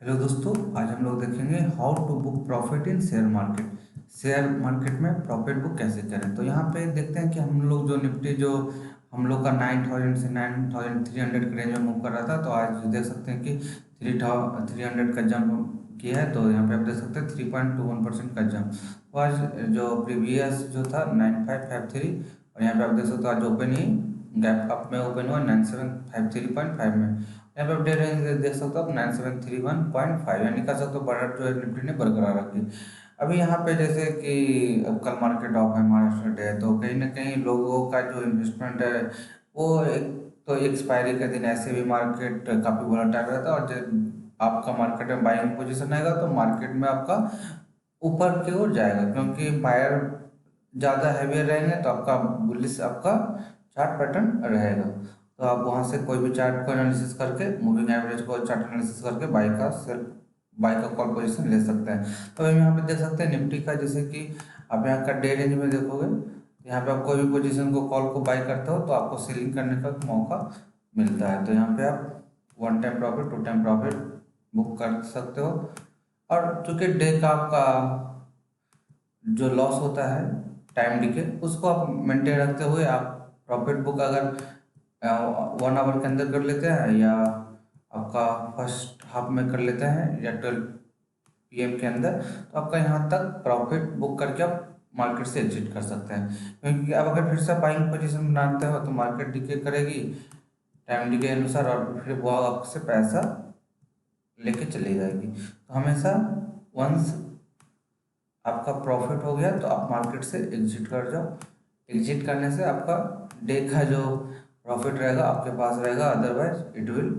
Hello दोस्तों, आज हम लोग देखेंगे how to book profit in share market. Share market में प्रॉफिट बुक कैसे करें। तो यहाँ पे देखते हैं कि हम लोग जो निफ्टी जो हम लोग का 9000 से 9300 के रेंज में मूव कर रहा था। तो आज देख सकते हैं कि 300 का जंप किया है। तो यहाँ पे आप देख सकते हैं 3.21% का जंप। तो आज जो प्रीवियस जो था 9553, और यहाँ पे आप देख सकते हो आज ओपन ही गैप अप में ओपन हुआ 9753.5 में। यहाँ पे आप डे रेंज देख सकते हो आप 9731.5, यानी कह सकते हो बढ़त जो है निफ्टी ने बरकरार रखी। अभी यहाँ पे जैसे कि अब कल मार्केट ऑफ है, महाराष्ट्र डे है, तो कहीं ना कहीं लोगों का जो इन्वेस्टमेंट है वो एक तो एक्सपायरी के दिन ऐसे भी मार्केट काफ़ी वोलेटाइल रहता है। और जब आपका मार्केट में बाइंग पोजीशन आएगा तो मार्केट में आपका ऊपर की ओर जाएगा, क्योंकि बायर ज़्यादा हैवी रहेंगे तो आपका बुलिश आपका चार्ट पैटर्न रहेगा। तो आप वहाँ से कोई भी चार्ट को एनालिसिस करके मूविंग एवरेज को चार्ट एनालिसिस करके बाई का कॉल पोजीशन ले सकते हैं। तो हम यहाँ पे देख सकते हैं निफ्टी का, जैसे कि आप यहाँ का डे रेंज में देखोगे तो यहाँ पे आप कोई भी पोजीशन को कॉल को बाई करते हो तो आपको सेलिंग करने का मौका मिलता है। तो यहाँ पे आप 1 time profit 2 time profit book कर सकते हो। और चूंकि डे का आपका जो लॉस होता है टाइम डिके, उसको आप मेंटेन रखते हुए आप प्रॉफिट बुक अगर 1 आवर के अंदर कर लेते हैं, या आपका फर्स्ट हाफ में कर लेते हैं, या 12 PM के अंदर, तो आपका यहाँ तक प्रॉफिट बुक करके आप मार्केट से एग्जिट कर सकते हैं। क्योंकि अब अगर फिर से बाइंग पोजीशन बनाते हो तो मार्केट डिके करेगी टाइम डिके अनुसार, और फिर वो आपसे पैसा लेके चली जाएगी। तो हमेशा वंस आपका प्रॉफिट हो गया तो आप मार्केट से एग्जिट कर जाओ। एग्जिट करने से आपका डे का जो प्रॉफिट रहेगा आपके पास रहेगा, otherwise it will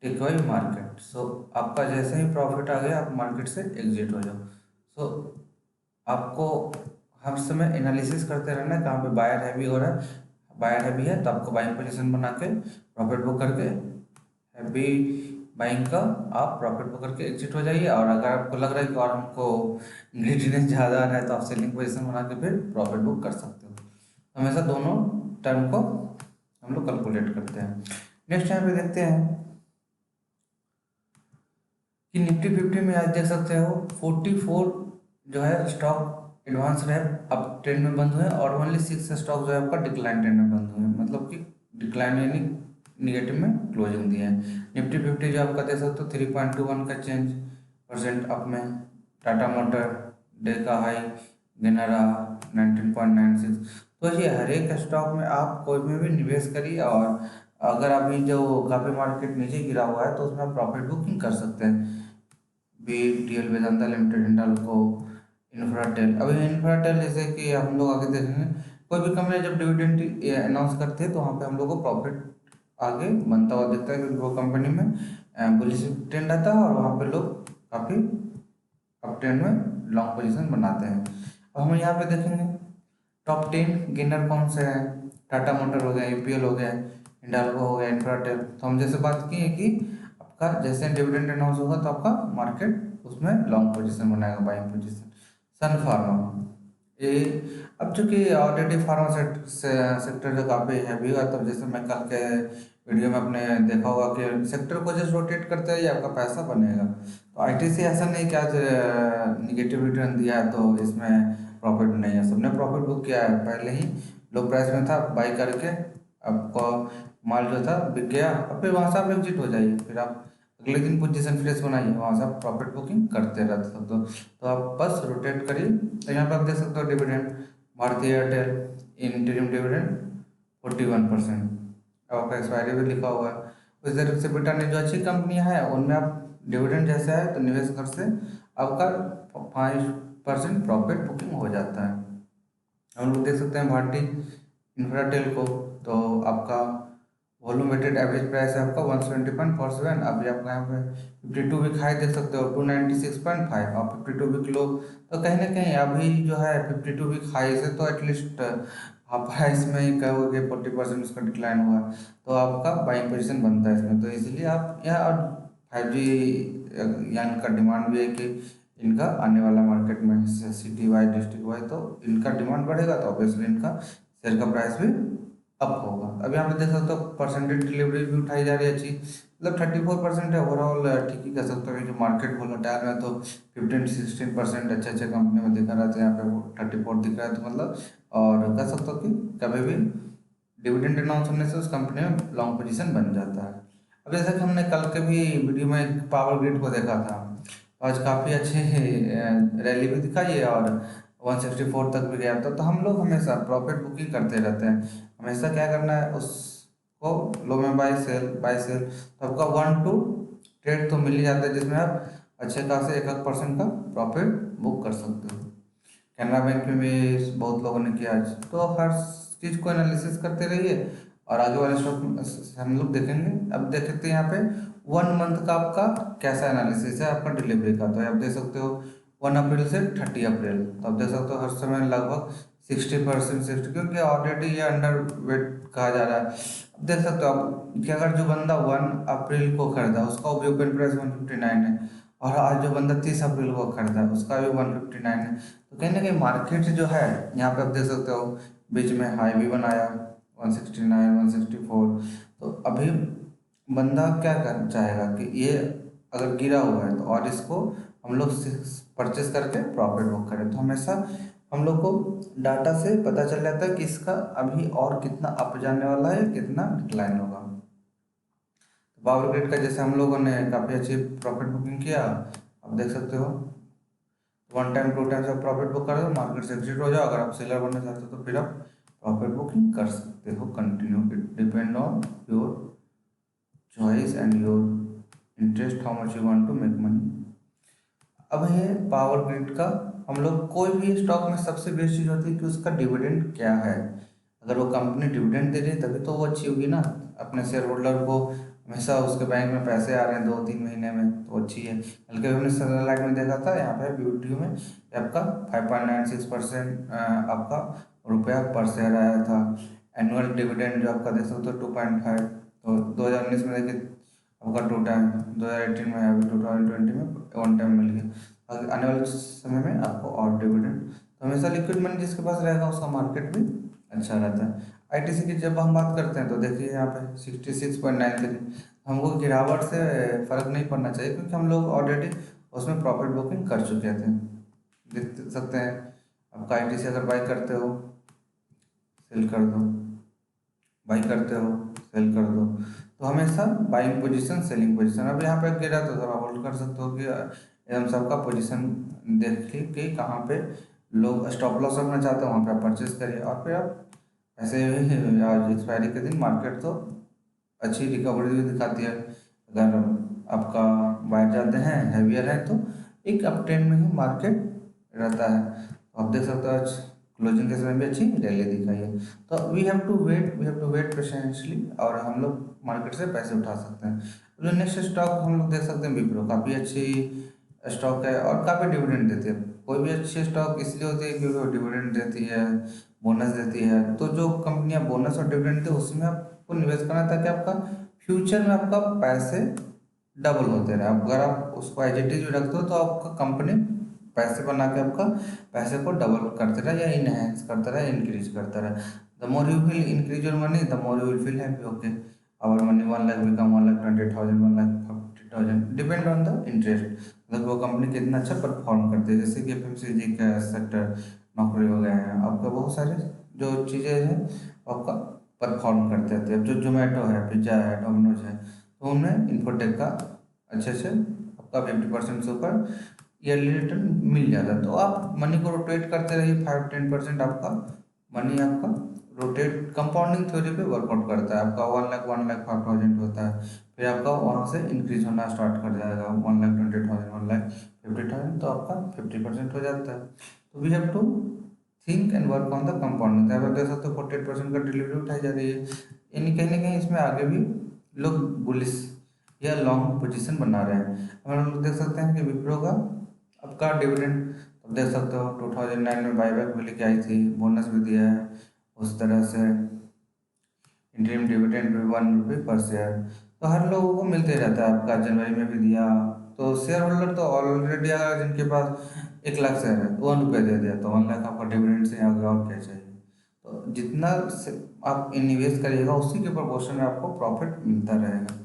take away market. So आपका जैसे ही प्रॉफिट आ गया आप मार्केट से एग्जिट हो जाओ। सो आपको हर समय एनालिसिस करते रहना है कहाँ पे बायर हैवी हो रहा है। बायर हैवी है तो आपको बाइंग पोजीशन बना के प्रॉफिट बुक करके हैवी बाइंग का आप प्रॉफिट बुक करके एग्जिट हो जाइए। और अगर आपको लग रहा है कि और हमको ग्रीडीनेस ज़्यादा आ रहा है तो आप सेलिंग पोजीशन बना के फिर प्रॉफिट बुक कर सकते हो। हमेशा दोनों टर्म को हम लोग कैलकुलेट करते हैं। नेक्स्ट टाइम पे देखते हैं कि निफ्टी 50 में आज देख सकते हो 44 जो है स्टॉक एडवांस रहे अब ट्रेंड में बंद हुए, और ओनली 6 स्टॉक जो है आपका डिक्लाइन ट्रेंड में बंद हुए, मतलब कि डिक्लाइन यानी निगेटिव में क्लोजिंग दिए हैं। निफ्टी 50 जो आपका देख सकते हो 3.21 का चेंज परसेंट अप में। टाटा मोटर डे का हाई गिना रहा 19.96। तो ये हर एक स्टॉक में आप कोई में भी निवेश करिए, और अगर अभी जो काफ़ी मार्केट नीचे गिरा हुआ है तो उसमें आप प्रॉफिट बुकिंग कर सकते हैं। BTL Vedanta limited, Hindalco, Infratel. अभी इंफ्राटेल जैसे कि हम लोग आगे देखेंगे, कोई भी कंपनी जब डिविडेंड अनाउंस करती है तो वहाँ पे हम लोग को प्रॉफिट आगे बनता हुआ दिखता है, क्योंकि वो कंपनी में बुलिश ट्रेंड आता है और वहाँ पे लोग काफ़ी अप ट्रेंड में लॉन्ग पोजीशन बनाते हैं। अब हम यहाँ पे देखेंगे टॉप 10 गेनर कौन से हैं। टाटा मोटर हो गया, UPL हो गया, हिंडाल्को हो गया, इंफ्राटेल। तो हम जैसे बात की है कि आपका जैसे डिविडेंड अनाउंस होगा तो आपका मार्केट उसमें लॉन्ग पोजीशन बनाएगा, बाइंग पोजीशन। सन फार्मा ये अब चूंकि ऑलरेडी फार्मा सेक्टर जो काफ़ी हैवी हुआ, तब जैसे मैं कल के वीडियो में अपने देखा होगा कि सेक्टर को जैसे रोटेट करते हैं ये आपका पैसा बनेगा। तो ITC ऐसा नहीं कि आज निगेटिव रिटर्न दिया है तो इसमें प्रॉफिट नहीं है, सबने प्रॉफिट बुक किया है पहले ही। लो प्राइस में था, बाई करके आपको माल जो था बिक गया, और फिर वहाँ से आप एग्जिट हो जाइए। फिर आप अगले दिन पोजीशन फ्रेश बनाइए, वहाँ से आप प्रॉफिट बुकिंग करते रहते सकते हो। तो आप बस रोटेट करिए। तो यहाँ पे आप देख सकते हो डिविडेंड भारतीय एयरटेल इंटरिम डिविडेंड 41%। अब आपका एक्सपायरी भी लिखा हुआ है। उस तरह से बेटा ने जो अच्छी कंपनियां हैं उनमें आप डिविडेंड जैसा है तो निवेश कर से आपका 5% प्रॉफिट बुकिंग हो जाता है। हम लोग देख सकते हैं भारतीय इंफ्राटेल को, तो आपका वॉल्यूम वेटेड एवरेज प्राइस है आपका 170.47। अभी आपका यहाँ पे 52 वीक हाई देख सकते हो 296.5 और 52 वीक लो। तो कहीं ना कहीं अभी जो है 52 वीक हाई से तो एटलीस्ट आप प्राइस में ही कहोगे 40% उसका डिक्लाइन हुआ है, तो आपका बाइंग पोजीशन बनता है इसमें। तो इसीलिए आप यहाँ, और 5G यानी का डिमांड भी है कि इनका आने वाला मार्केट में सिटी वाइज डिस्ट्रिक्ट वाइज तो इनका डिमांड बढ़ेगा, तो ऑब्वियसली इनका शेयर का प्राइस भी अप होगा। अब यहाँ पे देख सकते हो परसेंटेज डिलीवरी भी उठाई जा रही है अच्छी। मतलब 34% है ओवरऑल, ठीक ही कह सकते हो। जो मार्केट वोलेटाइल में तो 15 से 16% अच्छे अच्छे कंपनी में दिखा रहा था, यहाँ पे वो 34 दिख रहा है, तो मतलब और कह सकते हो कि कभी भी डिविडेंड अनाउंस होने से उस कंपनी में लॉन्ग पोजीशन बन जाता है। अब जैसा कि हमने कल के भी वीडियो में एक पावर ग्रिड को देखा था, आज काफ़ी अच्छे रैली भी दिखाई है और 164 तक भी गया था। तो हम लोग हमेशा प्रॉफिट बुकिंग करते रहते हैं, हमेशा क्या करना है उसको लो में बाय सेल, तो आपका 1 to 8 तो मिल ही जाता है, जिसमें आप अच्छे खासे 1% का प्रॉफिट बुक कर सकते हो। कैनरा बैंक में भी बहुत लोगों ने किया आज, तो हर चीज़ को एनालिसिस करते रहिए और आगे वाले स्टॉक हम लोग देखेंगे। अब देखते हैं यहाँ पे 1 मंथ का आपका कैसा एनालिसिस है आपका डिलीवरी का, तो आप देख सकते हो 1 अप्रैल से 30 अप्रैल, तो आप देख सकते हो हर समय लगभग 60%, 60, क्योंकि ऑलरेडी ये अंडर वेट कहा जा रहा है। अब देख सकते हो आप कि अगर जो बंदा 1 अप्रैल को खरीदा उसका भी ओपन प्राइस 159 है, और आज जो बंदा 30 अप्रैल को खरीदा उसका भी 159 है। तो कहीं ना कहीं मार्केट जो है यहाँ पे आप देख सकते हो बीच में हाई भी बनाया 169, 164। तो अभी बंदा क्या कर चाहेगा कि ये अगर गिरा हुआ है तो और इसको हम लोग परचेस करके प्रॉफिट बुक करें, तो हमेशा हम लोग को डाटा से पता चल जाता है कि इसका अभी और कितना अप जाने वाला है, कितना डिक्लाइन होगा। तो पावर ग्रिड का जैसे हम लोगों ने काफ़ी अच्छी प्रॉफिट बुकिंग किया, आप देख सकते हो 1 टाइम 2 टाइम से प्रॉफिट बुक कर दो, मार्केट से एग्जिट हो जाओ। अगर आप सेलर बनना चाहते हो तो फिर आप प्रॉफिट बुकिंग कर सकते हो continue, it depend on your choice and your interest, how much you want to make money. अब है पावर ग्रिड का, हम लोग कोई भी स्टॉक में सबसे बेस्ट चीज़ होती है कि उसका डिविडेंड क्या है। अगर वो कंपनी डिविडेंड दे रही है तभी तो वो अच्छी होगी ना, अपने शेयर होल्डर को हमेशा उसके बैंक में पैसे आ रहे हैं 2-3 महीने में, तो अच्छी है। बल्कि हमने सनलाइट में देखा था यहाँ पे वीडियो में कि आपका 5.96% आपका रुपया पर शेयर आया था। एनुअल डिविडेंड जो आपका देख सकते हो 2.5, तो 2019 में देखिए आपका 2 टाइम, 2018 में, अभी 2020 में 1 टाइम मिल गया। अगर आने वाले समय में आपको और डिविडेंड, तो हमेशा लिक्विड मनी जिसके पास रहेगा उसका मार्केट भी अच्छा रहता है। आईटीसी की जब हम बात करते हैं तो देखिए यहाँ पे 66.93, हमको गिरावट से फर्क नहीं पड़ना चाहिए क्योंकि हम लोग ऑलरेडी उसमें प्रॉफिट बुकिंग कर चुके थे। देख सकते हैं आपका आईटीसी अगर बाई करते हो सेल कर दो, बाई करते हो सेल कर दो, तो हमेशा बाइंग पोजीशन सेलिंग पोजीशन। अब यहाँ पे गिरा तो थोड़ा होल्ड कर सकते हो कि एकदम सबका पोजीशन देख के कि कहाँ पे लोग स्टॉप लॉस रखना चाहते हो वहाँ पे आप परचेस करिए, और फिर आप ऐसे आज एक्सपायरी के दिन मार्केट तो अच्छी रिकवरी भी दिखाती है। अगर आपका बाहर जाते हैं हैवियर है तो एक अप ट्रेंड में ही मार्केट रहता है। तो आप देख सकते हो आज क्लोजिंग के समय भी अच्छी रैली दिखाई है। तो we have to wait patiently, और हम लोग मार्केट से पैसे उठा सकते हैं। जो नेक्स्ट स्टॉक हम लोग देख सकते हैं विप्रो, काफ़ी अच्छी स्टॉक है और काफ़ी डिविडेंड देती है। कोई भी अच्छी स्टॉक इसलिए होती है क्योंकि वो डिविडेंड देती है, बोनस देती है। तो जो कंपनियां बोनस और डिविडेंड देती है उसमें आपको निवेश करना है ताकि आपका फ्यूचर में आपका पैसे डबल होते रहे। अगर आप उसको एज इट इज रखते हो तो आपका कंपनी पैसे बना के आपका पैसे को डबल करते रहे या इनहेंस करते रहे, इंक्रीज करते रहे। The more you will increase your money the more you will feel happy. Okay, our money 1 lakh become 1,20,000, 1,50,000, depend on the interest, मतलब वो कंपनी कितना अच्छा परफॉर्म करती है। जैसे कि एफएमसीजी का सेक्टर, नौकरी हो गए हैं, आपका बहुत सारे जो चीज़ें हैं आपका परफॉर्म करते रहते हैं। अब जो जोमेटो है, पिज्ज़ा है, डोमिनोज है, तो उनमें इन्फोटेक का अच्छे से आपका 50% से ऊपर ईयरली रिटर्न मिल जाता है। तो आप मनी को रोटेट करते रहिए, 5-10% आपका मनी आपका रोटेट कंपाउंडिंग थ्योरी पे वर्कआउट करता है। आपका 1 लाख 1,05,000 होता है, फिर आपका वहाँ से इंक्रीज होना स्टार्ट कर जाएगा 1,20,000, 1,50,000, तो आपका 50% हो जाता है। तो we have to think and work on the compounding. आप देख सकते हो 48% का डिलीवरी उठाई जा रही है, यानी कहीं ना कहीं इसमें आगे भी लोग बुलिस या लॉन्ग पोजीशन बना रहे हैं। हम लोग देख सकते हैं कि विप्रो का आपका डिविडेंड अब देख सकते हो 2009 में बाईबैक भी लेके आई थी, बोनस भी दिया है उस तरह से, इंटरिम डिविडेंड भी 1 रुपये पर शेयर, तो हर लोगों को मिलते रहता है। आपका जनवरी में भी दिया, तो शेयर होल्डर तो ऑलरेडी अगर जिनके पास 1 लाख शेयर है तो 1 रुपये दे दिया, तो 1 लाख आपका डिविडेंड से आगे और क्या चाहिए। तो जितना आप इन्वेस्ट करिएगा उसी के प्रोपोर्शन में आपको प्रॉफिट मिलता रहेगा।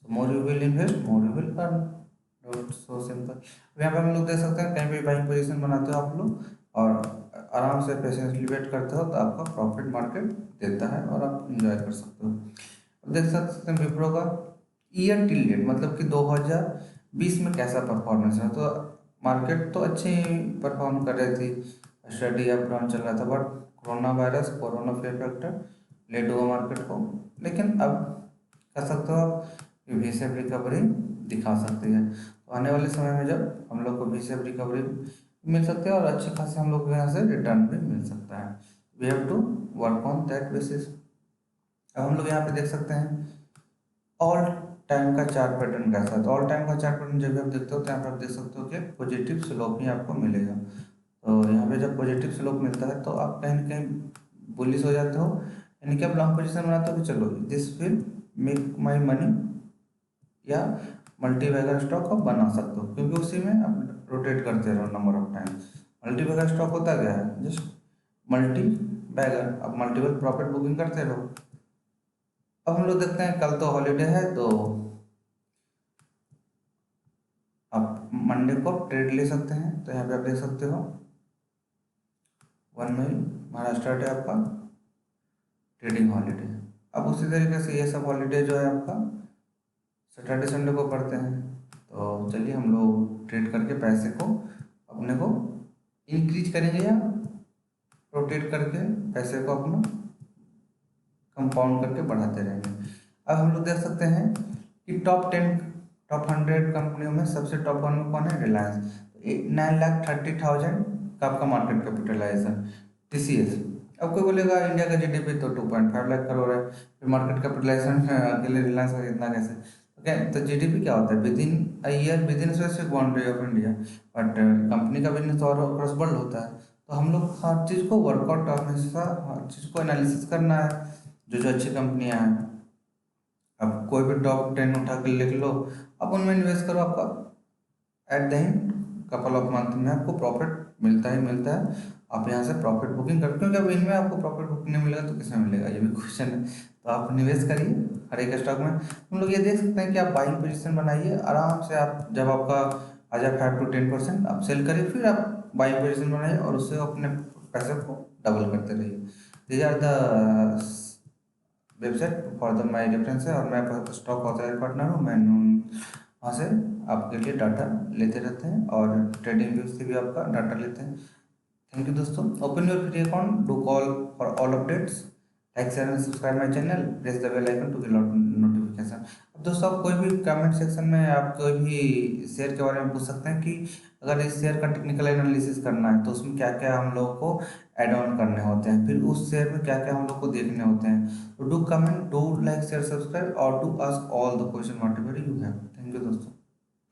तो मोर you will invest more you will earn, so simple. यहाँ पे हम लोग देख सकते हैं कहीं भी बाइंग पोजीशन बनाते हो आप लोग और आराम से पेशेंसली वेट करते हो तो आपका प्रॉफिट मार्केट देता है और आप इंजॉय कर सकते हो। अब देख सकते हैं विप्रो का ईयर टिल डेट, मतलब कि 2020 में कैसा परफॉर्मेंस है। तो मार्केट तो अच्छी परफॉर्म कर रही थी, स्टडी अप डाउन चल रहा था, but corona virus, corona fear factor late हुआ मार्केट को। लेकिन अब कर सकते हो आप वी शेप रिकवरी दिखा सकती है। तो आने वाले समय में जब हम लोग को वी शेप रिकवरी मिल सकती है और अच्छे खासे हम लोग को यहाँ से रिटर्न भी मिल सकता है। We have to work on that basis. अब हम लोग यहाँ पे देख सकते हैं ऑल टाइम का चार्ट पैटर्न कैसा है। तो ऑल टाइम का चार्ट पैटर्न जब भी आप देखते हो तो यहाँ पर आप देख सकते हो कि पॉजिटिव स्लोप ही आपको मिलेगा। तो यहाँ पे जब पॉजिटिव स्लोप मिलता है तो आप कहीं ना कहीं बुलिश हो जाते हो, यानी कि आप लॉन्ग पोजीशन बनाते हो कि चलो this will make my money, या मल्टी बैगर स्टॉक आप बना सकते हो क्योंकि उसी में आप रोटेट करते रहो number of time. Multi bagger stock होता क्या है, जस्ट मल्टी बैगर, आप मल्टीपल प्रॉफिट बुकिंग करते रहो। अब हम लोग देखते हैं कल तो हॉलीडे है तो आप मंडे को ट्रेड ले सकते हैं। तो यहाँ पे आप देख सकते हो 1 मई महाराष्ट्र डे आपका ट्रेडिंग हॉलीडे। अब उसी तरीके से ये सब हॉलीडे जो है आपका सैटरडे संडे को पड़ते हैं। तो चलिए हम लोग ट्रेड करके पैसे को अपने को इंक्रीज करेंगे या रोटेट करके पैसे को अपना कंपाउंड करके बढ़ाते रहेंगे। अब हम लोग देख सकते हैं कि टॉप 100 कंपनियों में सबसे टॉप 1 में कौन है, रिलायंस। 9,30,000 का आपका मार्केट कैपिटलाइजेशन TCS। अब कोई बोलेगा इंडिया का GDP तो 2.5 लाख करोड़ है, फिर मार्केट कैपिटलाइजेशन अकेले रिलायंस का इतना कैसे। तो क्या, तो GDP क्या होता है, with in a year, with in specific boundary of India. But company का बिजनेस और क्रॉस वर्ल्ड होता है। तो हम लोग हर चीज़ को वर्कआउट, हमेशा हर चीज़ को एनालिसिस करना है, जो जो अच्छी कंपनियां हैं। अब कोई भी टॉप 10 उठा कर लिख लो, अब उनमें इन्वेस्ट करो, आपका at the end couple of month में आपको प्रॉफिट मिलता ही मिलता है। आप यहाँ से प्रॉफिट बुकिंग करते हो, क्योंकि अब इनमें आपको प्रॉफिट बुकिंग नहीं मिलेगा तो किसमें मिलेगा, ये भी क्वेश्चन है। तो आप निवेश करिए हर एक स्टॉक में। हम लोग ये देख सकते हैं कि आप बाइंग पोजीशन बनाइए आराम से, आप जब आपका आ जाए 5 to 10% आप सेल करिए, फिर आप बाइंग पोजीशन बनाइए और उससे अपने पैसे को डबल करते रहिए। These are the website for the my reference है, और मैं स्टॉक ऑथराइज पार्टनर हूँ। मैं वहाँ से आपके लिए डाटा लेते रहते हैं और ट्रेडिंग व्यू से भी आपका डाटा लेते हैं। थैंक यू दोस्तों। Open your free account, do call for all updates, like share and subscribe my channel, press the bell icon to get notification. अब दोस्तों आप कोई भी कमेंट सेक्शन में आप कोई भी शेयर के बारे में पूछ सकते हैं कि अगर इस शेयर का टेक्निकल एनालिसिस करना है तो उसमें क्या क्या हम लोग को ऐड ऑन करने होते हैं, फिर उस शेयर में क्या क्या हम लोग को देखने होते हैं। तो do comment, do like share subscribe और do ask all the question whatever you have. Thank you दोस्तों।